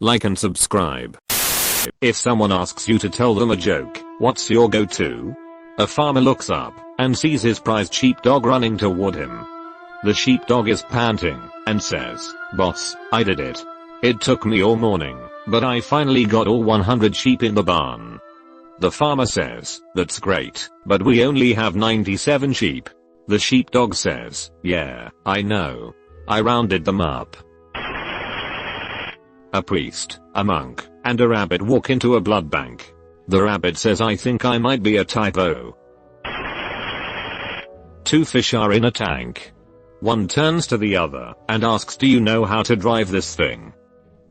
like and subscribe. If someone asks you to tell them a joke, what's your go-to? A farmer looks up and sees his prized sheepdog running toward him. The sheepdog is panting and says, "Boss, I did it. It took me all morning, but I finally got all 100 sheep in the barn." The farmer says, "That's great, but we only have 97 sheep." The sheepdog says, "Yeah, I know. I rounded them up." A priest, a monk, and a rabbit walk into a blood bank. The rabbit says, "I think I might be a typo." Two fish are in a tank. One turns to the other and asks, "Do you know how to drive this thing?"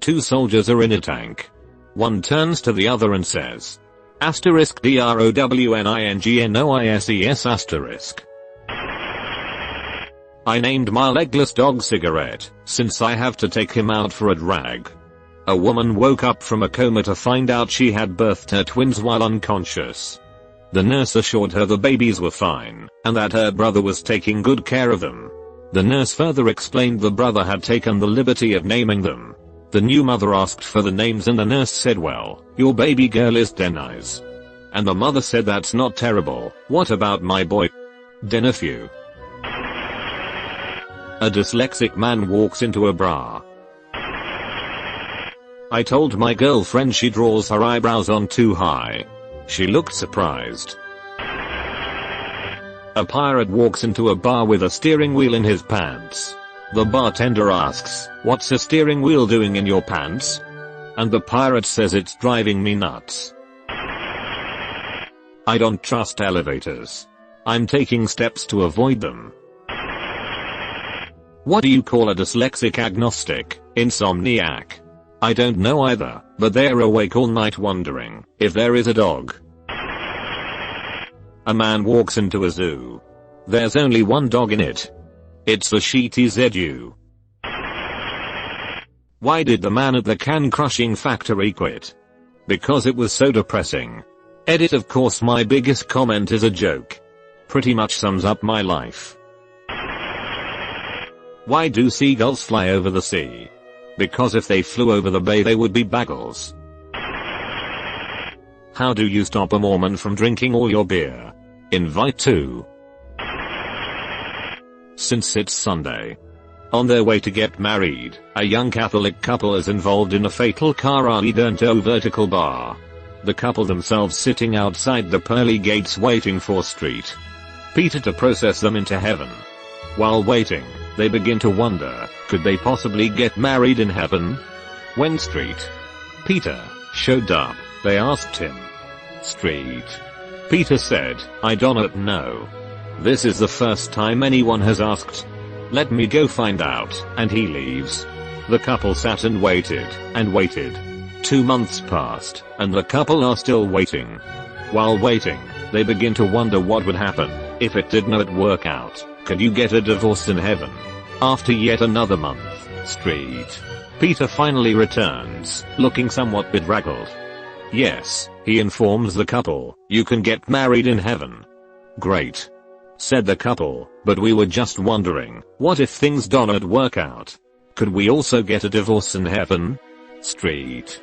Two soldiers are in a tank. One turns to the other and says, "*DROWNINGNOISES*. I named my legless dog Cigarette, since I have to take him out for a drag. A woman woke up from a coma to find out she had birthed her twins while unconscious. The nurse assured her the babies were fine, and that her brother was taking good care of them. The nurse further explained the brother had taken the liberty of naming them. The new mother asked for the names and the nurse said, "Well, your baby girl is Denise." And the mother said, "That's not terrible, what about my boy? Denephew." A dyslexic man walks into a bar. "I told my girlfriend she draws her eyebrows on too high. She looked surprised." A pirate walks into a bar with a steering wheel in his pants. The bartender asks, "What's a steering wheel doing in your pants?" And the pirate says, "It's driving me nuts. I don't trust elevators. I'm taking steps to avoid them." What do you call a dyslexic agnostic? Insomniac. I don't know either, but they're awake all night wondering if there is a dog. A man walks into a zoo. There's only one dog in it. It's a Shih Tzu. Why did the man at the can crushing factory quit? Because it was so depressing. Edit. Of course, my biggest comment is a joke. Pretty much sums up my life. Why do seagulls fly over the sea? Because if they flew over the bay they would be bagels. How do you stop a Mormon from drinking all your beer? Invite two. Since it's Sunday. On their way to get married, a young Catholic couple is involved in a fatal car accident at a vertical bar. The couple themselves sitting outside the pearly gates waiting for Street Peter to process them into heaven. While waiting, they begin to wonder, could they possibly get married in heaven? When Street Peter showed up, they asked him. Street Peter said, "I don't know. This is the first time anyone has asked. Let me go find out," and he leaves. The couple sat and waited, and waited. 2 months passed, and the couple are still waiting. While waiting, they begin to wonder what would happen if it did not work out. Could you get a divorce in heaven? After yet another month, Street Peter finally returns, looking somewhat bedraggled. Yes, he informs the couple, "You can get married in heaven." "Great," said the couple, "but we were just wondering, what if things don't work out? Could we also get a divorce in heaven?" Street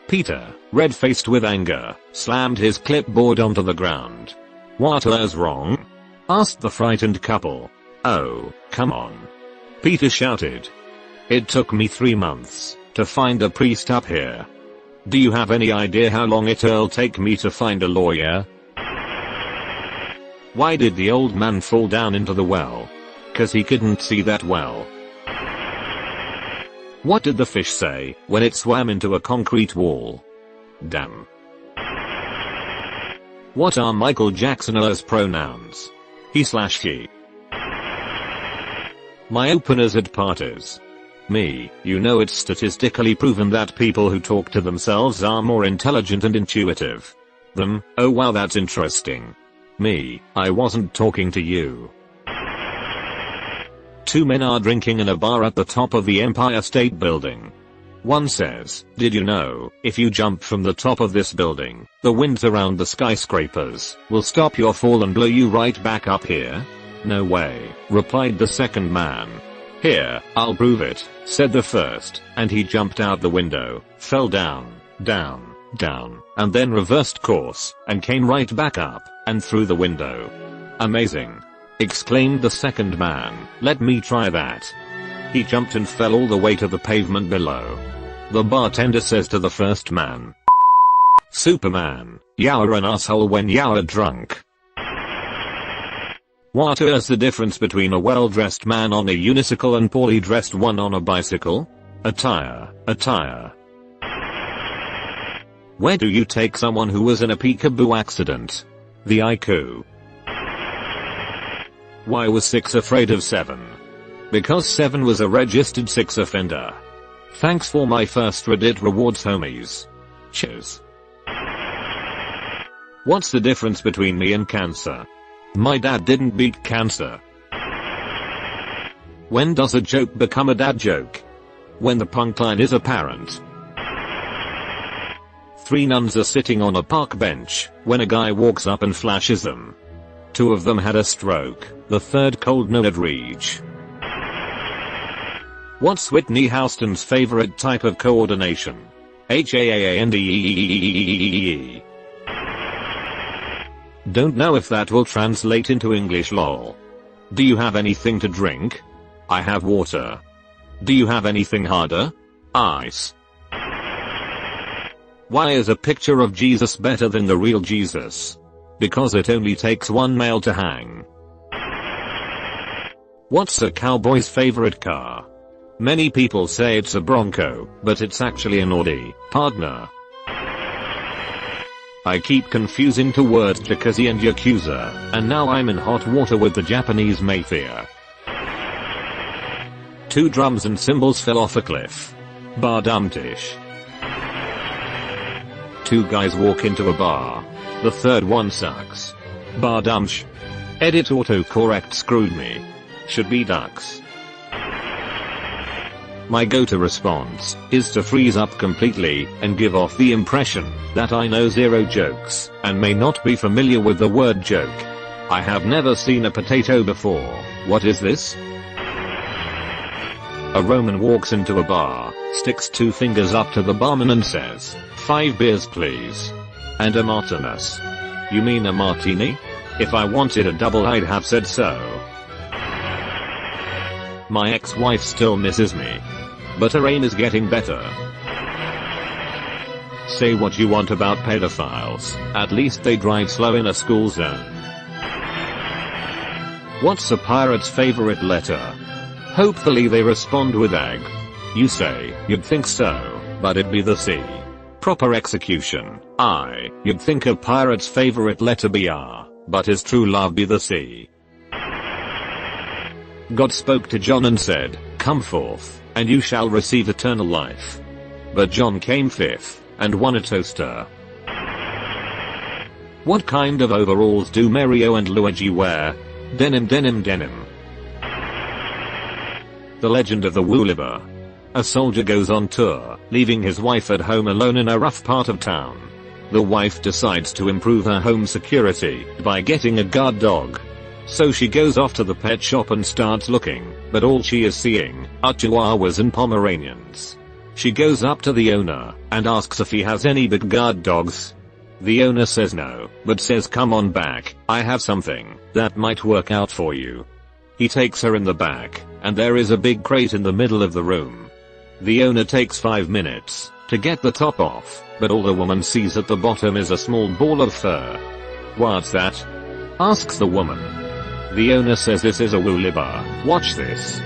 Peter, red-faced with anger, slammed his clipboard onto the ground. "What is wrong?" asked the frightened couple. "Oh, come on," Peter shouted. "It took me 3 months to find a priest up here. Do you have any idea how long it'll take me to find a lawyer?" Why did the old man fall down into the well? 'Cause he couldn't see that well. What did the fish say when it swam into a concrete wall? Damn. What are Michael Jackson's pronouns? He/she. My openers at parties. Me. You know, it's statistically proven that people who talk to themselves are more intelligent and intuitive. Them. Oh wow, that's interesting. Me. I wasn't talking to you. 2 men are drinking in a bar at the top of the Empire State Building. One says, "Did you know, if you jump from the top of this building, the winds around the skyscrapers will stop your fall and blow you right back up here?" "No way," replied the second man. "Here, I'll prove it," said the first, and he jumped out the window, fell down, and then reversed course, and came right back up, and through the window. "Amazing!" exclaimed the second man, "let me try that." He jumped and fell all the way to the pavement below. The bartender says to the first man, "Superman, you're an asshole when you're drunk." What is the difference between a well-dressed man on a unicycle and poorly dressed one on a bicycle? Attire. Where do you take someone who was in a peekaboo accident? The IQ. Why was 6 afraid of 7? Because 7 was a registered 6 offender. Thanks for my first Reddit rewards, homies. Cheers. What's the difference between me and cancer? My dad didn't beat cancer. When does a joke become a dad joke? When the punchline is apparent. 3 nuns are sitting on a park bench when a guy walks up and flashes them. 2 of them had a stroke, the third cold nerd reach. What's Whitney Houston's favorite type of coordination? HAANDEEEEEEE. Don't know if that will translate into English, lol. Do you have anything to drink? I have water. Do you have anything harder? Ice. Why is a picture of Jesus better than the real Jesus? Because it only takes 1 nail to hang. What's a cowboy's favorite car? Many people say it's a Bronco, but it's actually an Audi, partner. I keep confusing two words jacuzzi and yakuza, and now I'm in hot water with the Japanese mafia. 2 drums and cymbals fell off a cliff. Badumtish. 2 guys walk into a bar. The third one sucks. Badumsh. Edit autocorrect screwed me. Should be ducks. My go-to response is to freeze up completely and give off the impression that I know 0 jokes and may not be familiar with the word joke. I have never seen a potato before. What is this? A Roman walks into a bar, sticks 2 fingers up to the barman and says, 5 beers please. And a Martinez. You mean a martini? If I wanted a double I'd have said so. My ex-wife still misses me. But her aim is getting better. Say what you want about pedophiles, at least they drive slow in a school zone. What's a pirate's favorite letter? Hopefully they respond with egg. You say, you'd think so, but it'd be the C. Proper execution. You'd think a pirate's favorite letter be R, but his true love be the C. God spoke to John and said, come forth, and you shall receive eternal life. But John came 5th, and won a toaster. What kind of overalls do Mario and Luigi wear? Denim. The Legend of the Wooliver. A soldier goes on tour, leaving his wife at home alone in a rough part of town. The wife decides to improve her home security by getting a guard dog. So she goes off to the pet shop and starts looking, but all she is seeing are Chihuahuas and Pomeranians. She goes up to the owner and asks if he has any big guard dogs. The owner says no, but says come on back, I have something that might work out for you. He takes her in the back, and there is a big crate in the middle of the room. The owner takes 5 minutes to get the top off, but all the woman sees at the bottom is a small ball of fur. What's that? Asks the woman. The owner says this is a woolliber, watch this.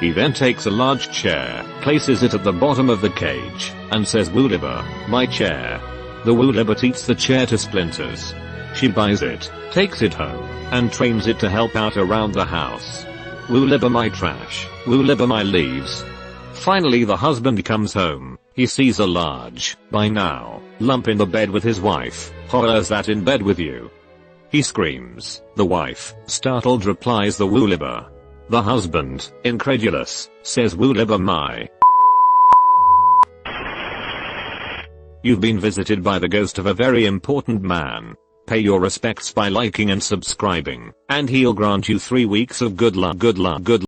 He then takes a large chair, places it at the bottom of the cage, and says woolliber, my chair. The woolliber eats the chair to splinters. She buys it, takes it home, and trains it to help out around the house. Woolliber my trash, woolliber my leaves. Finally the husband comes home, he sees a large, by now, lump in the bed with his wife. Horror, is that in bed with you? He screams. The wife, startled, replies the woolliber. The husband, incredulous, says woolliber my. You've been visited by the ghost of a very important man. Pay your respects by liking and subscribing, and he'll grant you 3 weeks of good luck.